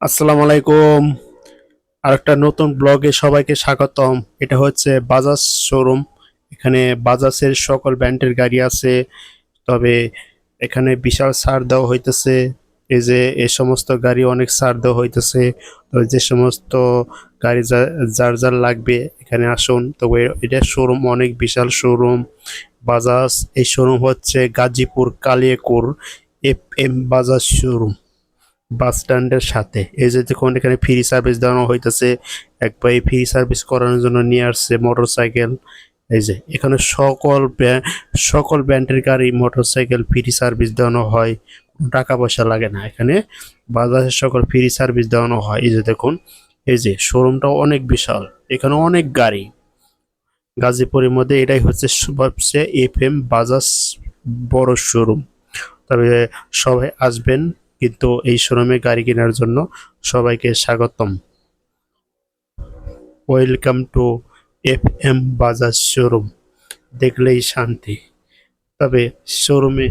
আসসালামু আলাইকুম। আরেকটা নতুন ব্লগে সবাইকে স্বাগতম। এটা হচ্ছে বাজাজ শোরুম। এখানে বাজাজের সকল ব্র্যান্ডের গাড়ি আছে। তবে এখানে বিশাল ছাড় দেওয়া হইতেছে। এই যে এই সমস্ত গাড়ি অনেক ছাড় দেওয়া হইতেছে। তো যে সমস্ত গাড়ি যার যার লাগবে এখানে আসুন। তবে এটা শোরুম অনেক বিশাল শোরুম। বাজাজ এই শোরুম হচ্ছে গাজীপুর কালিয়াকৈর এফ.এম. বাজাজ শোরুম, বাস স্ট্যান্ডের সাথে। এই যে দেখুন এখানে ফ্রি সার্ভিস দেওয়ানো হইতেছে। এক ভাই ফ্রি সার্ভিস করানোর জন্য নিয়ে আসছে মোটরসাইকেল। এই যে এখানে সকল ব্র্যান্ডের গাড়ি মোটরসাইকেল ফ্রি সার্ভিস দেওয়ানো হয়, কোনো টাকা পয়সা লাগে না। এখানে বাজাজের সকল ফ্রি সার্ভিস দেওয়ানো হয়। এই যে দেখুন, এই যে শোরুমটাও অনেক বিশাল, এখানে অনেক গাড়ি। গাজীপুরের মধ্যে এটাই হচ্ছে সবচেয়ে এফ.এম. বাজাজ বড় শোরুম। তবে সবাই আসবেন কিন্তু এই শোরুমে গাড়ি কেনার জন্য। সবাইকে স্বাগতম। Welcome to FM. Bajaj showroom. দেখলেই শান্তি। তবে শোরুমে